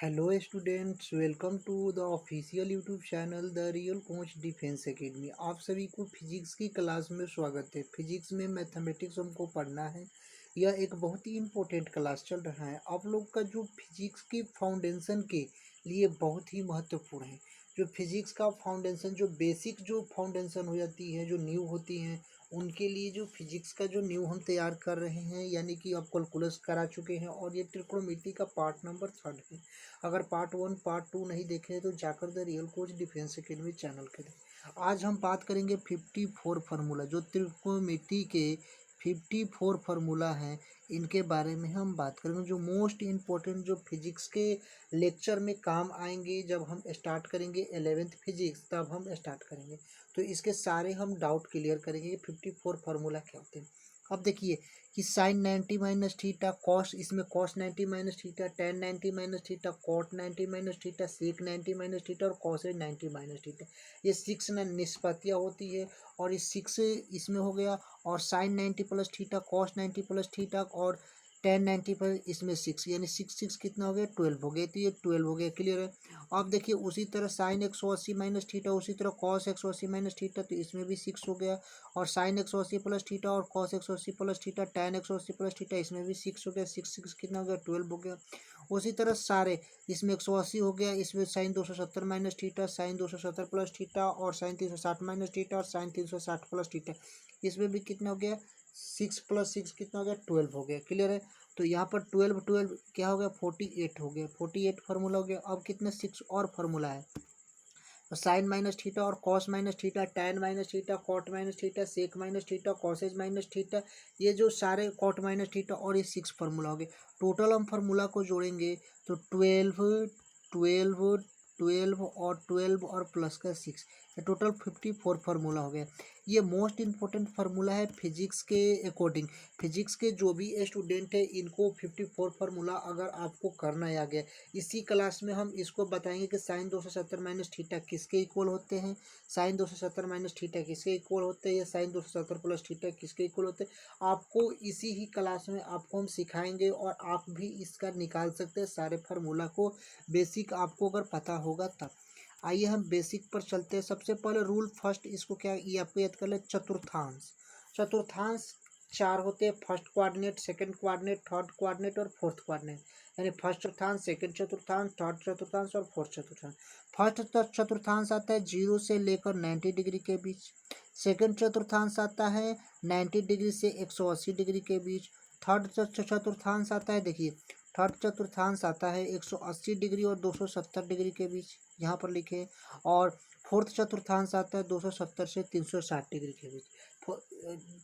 Hello students, welcome to the official YouTube channel the real coach defence academy. आप सभी को physics की class में स्वागत है। फिजिक्स में मैथमेटिक्स हमको पढ़ना है। यह एक बहुत ही इम्पोर्टेंट क्लास चल रहा है। आप लोग का जो फिजिक्स के फाउंडेशन के लिए बहुत ही महत्वपूर्ण है। जो फिजिक्स का फाउंडेशन, जो बेसिक जो फाउंडेशन हो जाती है, जो नींव होती हैं, उनके लिए जो फिजिक्स का जो नींव हम तैयार कर रहे हैं, यानी कि आप कैलकुलस करा चुके हैं और ये त्रिकोणमिति का पार्ट नंबर 3 है। अगर पार्ट 1 पार्ट 2 नहीं देखे तो जाकर the real coach defence academy channel के देखें। आज हम बात करेंगे 54 फार्मूला, जो त्रिकोणमिति के 54 फार्मूला हैं, इनके बारे में हम बात करेंगे, जो मोस्ट इम्पोर्टेंट, जो फिजिक्स के लेक्चर में काम आएंगे। जब हम स्टार्ट करेंगे 11th फिजिक्स, तब हम स्टार्ट करेंगे तो इसके सारे हम डाउट क्लियर करेंगे कि 54 फार्मूला क्या होते हैं। अब देखिए कि साइन 90 माइनस थीटा, कॉस, इसमें cos 90 minus theta, tan 90 minus theta, cot 90 minus theta, sec 90 minus theta और कॉसेज 90 माइनस थीटा। ये 6 निष्पत्तियाँ होती है और ये 6 इसमें हो गया। और sine 90 plus theta, cos 90 plus theta और टेन 90 पर इसमें 6, यानी 6 कितना हो गया, 12 हो गया। तो ये 12 हो गया, क्लियर है। अब देखिए उसी तरह साइन 180 माइनस थीटा, उसी तरह कॉस 180 माइनस थीटा, तो इसमें भी 6 हो गया। और साइन 180 प्लस थीटा और cos 180 plus theta, ten 180 plus theta, इसमें भी 6 हो गया। 6 कितना हो गया, 12 हो गया। उसी तरह सारे इसमें 180 हो गया, इसमें sine 270 minus theta, sine 270 plus theta और साइन 360 माइनस थीटा और साइन 360 प्लस थीटा, इसमें भी कितना हो गया, 6 + 6 कितना हो गया, 12 हो गया, क्लियर है। तो यहाँ पर 12 12 क्या हो गया, 48 हो गया। 48 फार्मूला हो गया। अब कितने 6 और फार्मूला है, तो साइन माइनस थीटा और cos minus theta, tan minus theta, cot minus theta, sec minus theta, cosec minus theta, ये जो सारे कॉट माइनस थीटा और ये 6 फार्मूला हो गए। टोटल हम फार्मूला को जोड़ेंगे तो 12 12 12 और 12 और प्लस का 6, टोटल 54 फार्मूला हो गया। ये मोस्ट इम्पोर्टेंट फार्मूला है फिजिक्स के अकॉर्डिंग। फिजिक्स के जो भी स्टूडेंट है, इनको 54 फार्मूला अगर आपको करना आ गया, इसी क्लास में हम इसको बताएंगे कि साइन 270 माइनस थीटा किसके इक्वल होते हैं, साइन 270 माइनस थीटा किसके इक्वल होते हैं, या साइन 270 प्लस थीटा किसके इक्वल होते हैं। आपको इसी ही क्लास में आपको हम सिखाएंगे और आप भी इसका निकाल सकते हैं सारे फार्मूला को, बेसिक आपको अगर पता होगा तब। आइए हम बेसिक पर चलते हैं। सबसे पहले रूल फर्स्ट, इसको क्या, ये आपको याद कर ले, चतुर्थांश। चतुर्थांश 4 होते हैं, first quadrant, second quadrant, third quadrant और फोर्थ क्वाड्रेंट। यानी फर्स्ट चतुर्थांश, सेकंड चतुर्थांश, थर्ड चतुर्थांश और फोर्थ चतुर्थांश। फर्स्ट चतुर्थांश आता है 0 से लेकर 90 डिग्री के बीच। सेकंड चतुर्थांश आता है 90 डिग्री से 180 डिग्री के बीच। थर्ड चतुर्थांश आता है, देखिए थर्ड चतुर्थांश आता है 180 डिग्री और 270 डिग्री के बीच, यहाँ पर लिखे। और फोर्थ चतुर्थांश आता है 270 से 360 डिग्री के बीच।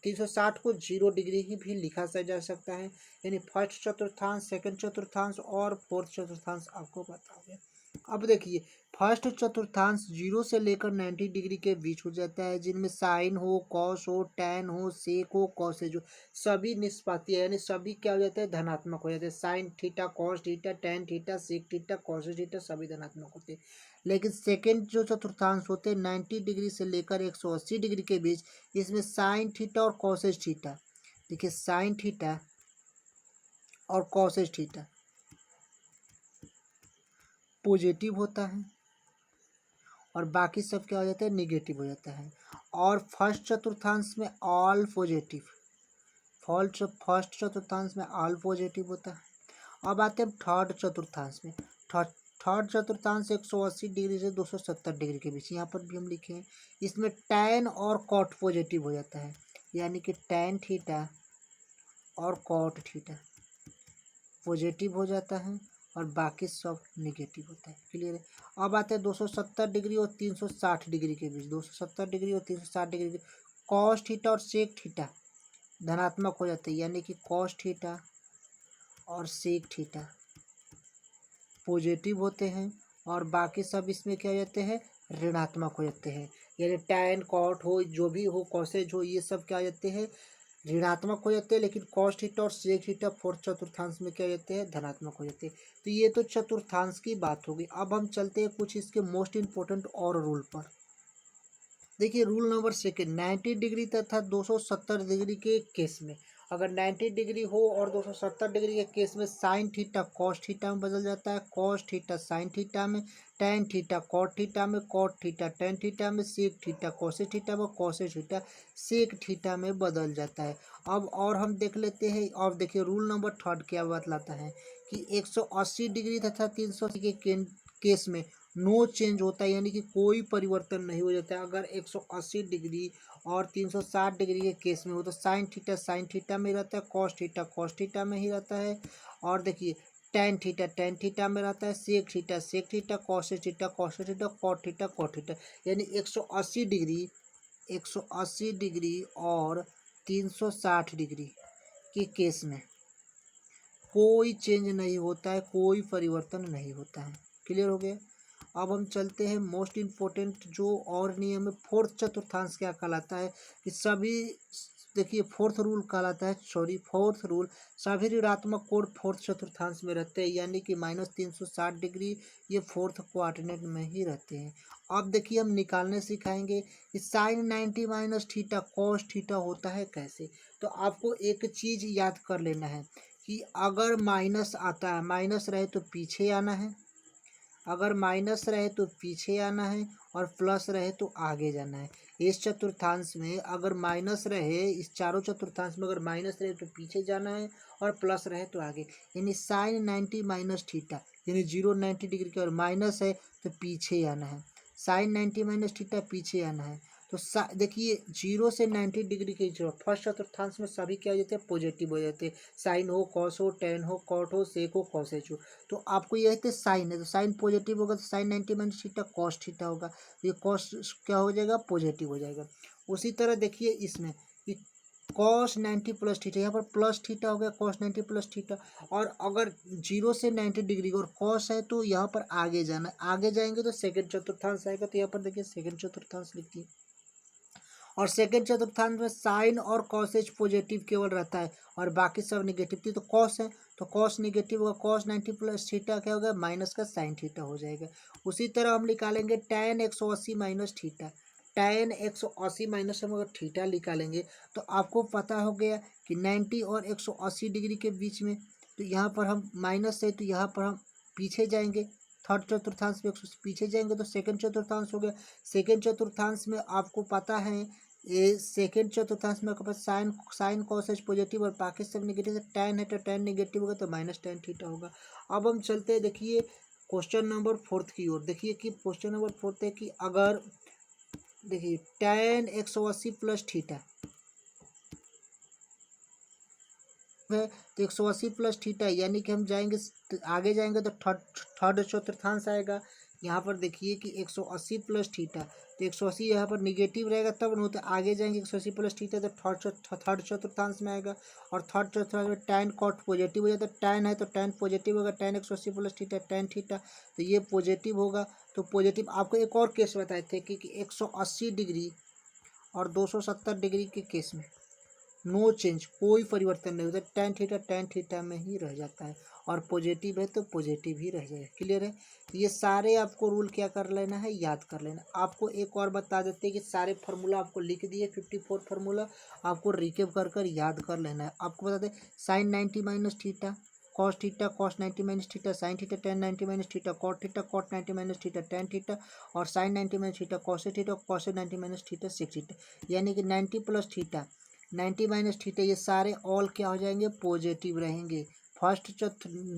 360 को 0 डिग्री ही भी लिखा जा सकता है। यानी फर्स्ट चतुर्थांश, सेकंड चतुर्थांश और फोर्थ चतुर्थांश आपको पता हो गया। अब देखिए फर्स्ट चतुर्थांश 0 से लेकर 90 डिग्री के बीच हो जाता है, जिनमें साइन हो, कॉस हो, टैन हो, सेक हो, कॉसेज हो, सभी निष्पाती, यानी सभी क्या हो जाता है, धनात्मक हो जाते हैं। Sine theta, cos theta, tan theta, sec theta, cosec theta, सभी धनात्मक होते हैं। लेकिन सेकेंड जो चतुर्थांश होते हैं 90 डिग्री से लेकर 180 डिग्री के बीच, इसमें साइन थीटा और कॉसेज थीटा, देखिए साइन थीटा और कॉसेज थीटा पॉजिटिव होता है और बाकी सब क्या हो जाता है, निगेटिव हो जाता है। और फर्स्ट चतुर्थांश में ऑल पॉजिटिव, फर्स्ट चतुर्थांश में ऑल पॉजिटिव होता है। अब आते हैं थर्ड चतुर्थांश में। थर्ड चतुर्थांश 180 डिग्री से 270 डिग्री के बीच, यहाँ पर भी हम लिखे हैं। इसमें टैन और कॉट पॉजिटिव हो जाता है, यानी कि टैन थीटा और कॉट थीटा पॉजिटिव हो जाता है और बाकी सब निगेटिव होता है, क्लियर है। अब आते हैं 270 डिग्री और 360 डिग्री के बीच। 270 डिग्री और 360 डिग्री के कॉस थीटा और सेक थीटा धनात्मक हो जाते हैं, यानी कि कॉस थीटा और सेक थीटा पॉजिटिव होते हैं और बाकी सब इसमें क्या हो जाते हैं, ऋणात्मक हो जाते हैं। यानी टैन कॉट हो, जो भी हो, कॉसेज हो, ये सब क्या हो जाते हैं, ऋणात्मक हो जाते हैं। लेकिन कॉस थीटा और सेक थीटा फोर्थ चतुर्थांश में क्या हो जाते हैं, धनात्मक हो जाते हैं। तो ये तो चतुर्थांश की बात होगी। अब हम चलते हैं कुछ इसके मोस्ट इंपॉर्टेंट और रूल पर। देखिए रूल नंबर सेकेंड, 90 डिग्री तथा 270 डिग्री के केस में अगर 90 डिग्री हो और 270 डिग्री के केस में साइन थीटा कॉस थीटा में बदल जाता है, कॉस थीटा साइन थीटा में, टेन थीटा कॉट थीटा में, कॉट थीटा टेन थीटा में, सेक थीटा कोसेक थीटा में, कोसेक थीटा सेक थीटा में बदल जाता है। अब और हम देख लेते हैं। अब देखिए रूल नंबर थर्ड क्या बतलाता है कि 180 डिग्री तथा 380 के केस में नो चेंज होता है, यानी कि कोई परिवर्तन नहीं हो जाता है। अगर 180 डिग्री और 360 डिग्री के केस में हो तो साइन थीटा में रहता है, कॉस थीटा में ही रहता है। और देखिए टेन थीटा में रहता है, sec theta cosec theta cot theta, यानी 180 डिग्री और 360 डिग्री के केस में कोई चेंज नहीं होता है, कोई परिवर्तन नहीं होता है। क्लियर हो गया। अब हम चलते हैं मोस्ट इम्पोर्टेंट जो और नियम है, फोर्थ चतुर्थांश क्या कहलाता है कि सभी, देखिए फोर्थ रूल कहलाता है, फोर्थ रूल सभी ऋणात्मक कोण फोर्थ चतुर्थांश में रहते हैं, यानी कि -360 डिग्री ये फोर्थ क्वाड्रेंट में ही रहते हैं। अब देखिए हम निकालने सिखाएंगे कि sine 90 minus theta cos theta होता है कैसे। तो आपको एक चीज याद कर लेना है कि अगर माइनस आता है, माइनस रहे तो पीछे आना है, अगर माइनस रहे तो पीछे आना है, और प्लस रहे तो आगे जाना है। इस चतुर्थांश में अगर माइनस रहे, इस चारों चतुर्थांश में अगर माइनस रहे तो पीछे जाना है, और प्लस रहे तो आगे। यानी साइन 90 माइनस थीटा, यानी 0 90 डिग्री का, और माइनस है तो पीछे आना है। साइन 90 माइनस थीटा पीछे आना है। तो देखिए 0 से 90 डिग्री के जो फर्स्ट चतुर्थांश में सभी क्या हो जाते हैं, पॉजिटिव हो जाते हैं। साइन हो, कॉस हो, टेन हो, कॉट हो, सेक हो, कॉसेज हो। तो आपको ये है साइन है तो साइन पॉजिटिव होगा, तो sine 90 minus theta cos theta होगा। ये कॉस क्या हो जाएगा, पॉजिटिव हो जाएगा। उसी तरह देखिए इसमें कि कॉस 90 प्लस थीटा, यहाँ पर प्लस थीटा हो गया, कॉस 90 प्लस थीटा। और अगर 0 से 90 डिग्री और कॉस है तो यहाँ पर आगे जाना, आगे जाएंगे तो सेकंड चतुर्थांश आएगा। तो यहाँ पर देखिए सेकंड चतुर्थांश लिखिए, और सेकंड चतुर्थांश में साइन और कॉसेज पॉजिटिव केवल रहता है, और बाकी सब निगेटिव थी। तो कॉस है तो कॉस निगेटिव होगा, कॉस 90 प्लस थीटा क्या होगा, माइनस का साइन थीटा हो जाएगा। उसी तरह हम निकालेंगे tan 180 minus theta, tan 180 minus हम अगर थीटा निकालेंगे तो आपको पता हो गया कि 90 और 180 डिग्री के बीच में, तो यहाँ पर हम माइनस है तो यहाँ पर हम पीछे जाएंगे, थर्ड चतुर्थांश में 180 पीछे जाएंगे तो सेकंड चतुर्थांश हो गया। सेकंड चतुर्थांश में आपको पता है ये सेकेंड चतुर्थांश में आपके पास साइन साइन कॉसेज पॉजिटिव और बाकी सब निगेटिव है, टेन है तो टेन निगेटिव होगा तो माइनस टेन थीटा होगा। अब हम चलते हैं देखिए क्वेश्चन नंबर फोर्थ की ओर। देखिए कि क्वेश्चन नंबर फोर्थ है कि अगर देखिए टेन 180 प्लस थीटा है, तो 180 प्लस थीटा, यानी कि हम जाएंगे आगे जाएंगे तो थर्ड चतुर्थांश आएगा। यहाँ पर देखिए कि 180 प्लस थीटा, तो 180 यहाँ पर निगेटिव रहेगा तब न, तो आगे जाएंगे 180 प्लस थीटा तो थर्ड चतुर्थांश में आएगा। और थर्ड चतुर्थांश में टैन कॉट पॉजिटिव हो जाता है, टैन है तो टैन पॉजिटिव होगा, tan 180 plus theta tan theta, तो ये पॉजिटिव होगा। तो पॉजिटिव आपको एक और केस बताए थे कि 180 डिग्री और 270 डिग्री के केस में नो चेंज, कोई परिवर्तन नहीं होता, टैन थीटा में ही रह जाता है, और पॉजिटिव है तो पॉजिटिव ही रह जाएगा। क्लियर है। ये सारे आपको रूल क्या कर लेना है, याद कर लेना। आपको एक और बता देते हैं कि सारे फार्मूला आपको लिख दिए, 54 फार्मूला आपको रिकेप कर कर याद कर लेना है। आपको बता दें sine 90 minus theta cos 90 minus theta sine theta, tan 90 minus theta cot 90 minus theta tan theta, और sine 90 minus theta cos 90 minus theta sec theta, यानी कि 90 प्लस थीटा 90 माइनस थीटा, ये सारे ऑल क्या हो जाएंगे, पॉजिटिव रहेंगे। फर्स्ट जो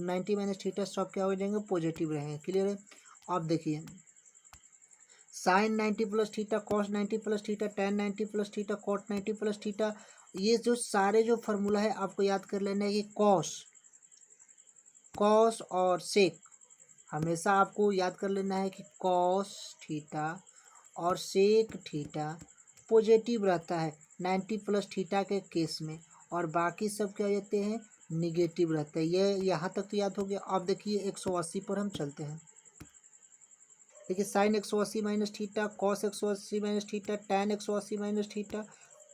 90 माइनस थीटा सब क्या हो जाएंगे, पॉजिटिव रहेंगे। क्लियर है। अब देखिए sine 90 plus theta cos 90 plus theta tan 90 plus theta cot 90 plus theta, ये जो सारे जो फार्मूला है आपको याद कर लेना है कि कॉस कॉस और सेक, हमेशा आपको याद कर लेना है कि कॉस थीटा और सेक थीटा पॉजिटिव रहता है 90 प्लस थीटा के केस में, और बाकी सब क्या रहते हैं, निगेटिव रहता है। ये यहाँ तक तो याद हो गया। अब देखिए 180 पर हम चलते हैं। देखिए sine 180 minus theta cos 180 minus theta tan 180 minus theta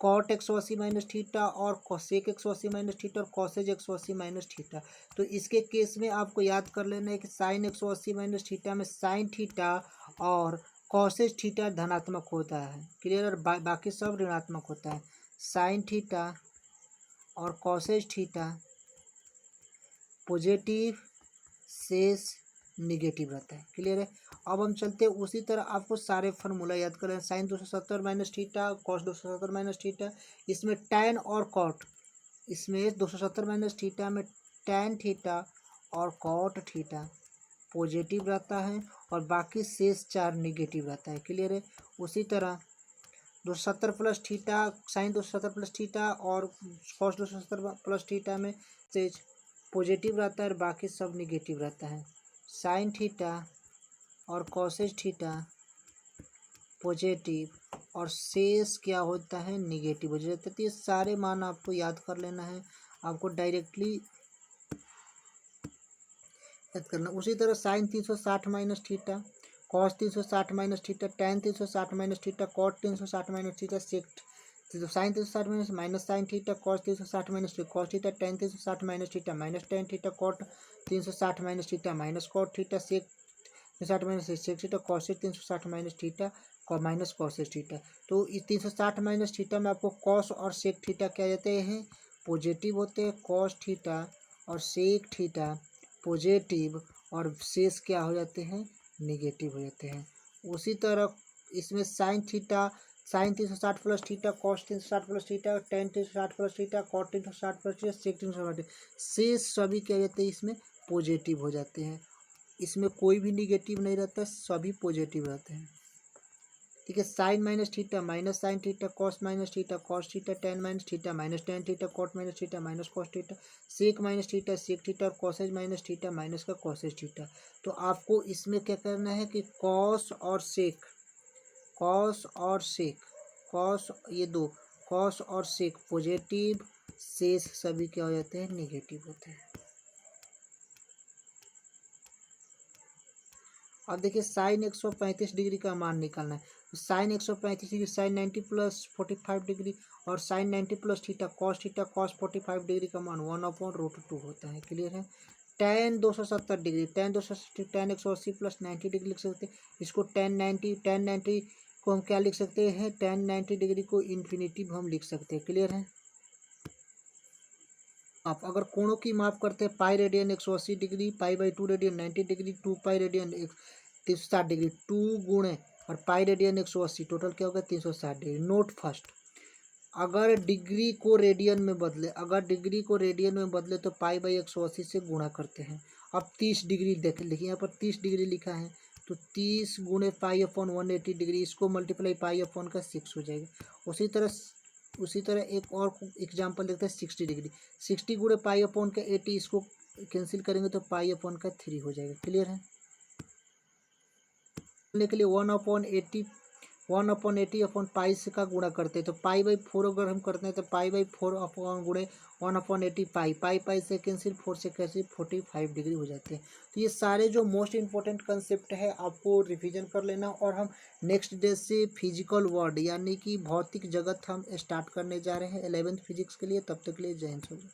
cot 180 minus theta और कोसेक 180 माइनस थीटा और कॉसेज 180 माइनस थीटा। तो इसके केस में आपको याद कर लेना है कि साइन 180 माइनस थीटा में साइन थीटा और कॉसेज थीटा धनात्मक होता है। क्लियर। और बाकी सब ऋणात्मक होता है। साइन थीटा और कॉसेज थीटा पॉजिटिव शेष निगेटिव रहता है। क्लियर है। अब हम चलते हैं उसी तरह आपको सारे फार्मूला याद करें। Sine 270 minus theta, cos 270 minus theta, इसमें टैन और कॉट, इसमें 270 माइनस थीटा में टैन थीटा और कॉट थीटा पॉजिटिव रहता है और बाकी शेष 4 निगेटिव रहता है। क्लियर है। उसी तरह 270 plus theta, sine 270 plus theta और कॉस 270 प्लस थीटा में से पॉजिटिव रहता है और बाकी सब निगेटिव रहता है। साइन थीटा और कॉसेज थीटा पॉजिटिव और शेष क्या होता है, निगेटिव हो जाता है। तो ये सारे मान आपको याद कर लेना है, आपको डायरेक्टली याद करना। उसी तरह sine 360 minus theta, cos 360 minus theta, tan 360 minus theta, cot 360 minus theta, sec तो sine 360 minus sine theta, cos 360 minus cos theta, tan 360 minus theta minus tan theta, cot 360 minus theta minus cot theta, sec 360 minus sec theta, cosec 360 minus theta minus cosec theta. तो इस 360 minus theta में आपको cos और sec theta क्या जाते हैं, positive होते हैं। कॉस थीटा और सेक थीटा पॉजिटिव और शेष क्या हो जाते हैं, निगेटिव हो जाते हैं। उसी तरह इसमें sine theta, sine 360 plus theta, cos 360 plus theta, tan 360 plus theta, cot 360 plus theta, sec 360, शेष सभी क्या जाते हैं, इसमें पॉजिटिव हो जाते हैं। इसमें कोई भी निगेटिव नहीं रहता, सभी पॉजिटिव रहते हैं। ठीक है। Sine minus theta minus sine theta, cos minus theta cos theta, tan minus theta minus tan theta, cot minus theta minus cos theta, sec minus theta sec theta और कॉसेज माइनस थीटा माइनस का cosec theta. तो आपको इसमें क्या करना है कि cos और सेक, कॉस और सेक, कॉस ये दो, कॉस और सेक पॉजिटिव, शेष सभी क्या हो जाते हैं, निगेटिव होते हैं। अब देखिए साइन 135 डिग्री का मान निकालना है। तो sine 135 degree, sine 90 plus 45 degree और sine 90 plus theta cos 45 degree का मान 1/√2 होता है। क्लियर है। Tan 270 degree, tan 270, tan 180 plus 90 degree लिख सकते हैं। इसको टैन 90 को हम क्या लिख सकते हैं, टैन 90 डिग्री को इन्फिनिटिव हम लिख सकते हैं। क्लियर है। आप अगर कोणों की माप करते हैं, pi radian 180 degree, pi radian 90 degree, 2 pi radian 360 degree, 2 गुणे और पाई रेडियन 180, टोटल क्या होगा 360 डिग्री। नोट फर्स्ट, अगर डिग्री को रेडियन में बदले, अगर डिग्री को रेडियन में बदले तो पाई/180 से गुणा करते हैं। अब 30 डिग्री देख लिखिए, यहाँ पर 30 डिग्री लिखा है तो 30 गुणे पाई/180 डिग्री, इसको मल्टीप्लाई पाई/6 हो जाएगा। उसी तरह एक और एग्जाम्पल देखते हैं 60 डिग्री, 60 गुणे पाई/80, इसको कैंसिल करेंगे तो पाई/3 हो जाएगा। क्लियर है। के लिए 1/80 अपॉन पाई से का गुणा करते हैं तो पाई/4 अगर हम करते हैं तो पाई/4 अपॉन गुणे 1/80 पाई से कैंसिल, 4 से कैंसिल, 45 डिग्री हो जाते हैं। तो ये सारे जो मोस्ट इंपॉर्टेंट कंसेप्ट है आपको रिवीजन कर लेना और हम नेक्स्ट डे से फिजिकल वर्ल्ड यानी कि भौतिक जगत हम स्टार्ट करने जा रहे हैं 11th फिजिक्स के लिए। तब तक के लिए जय हिंद।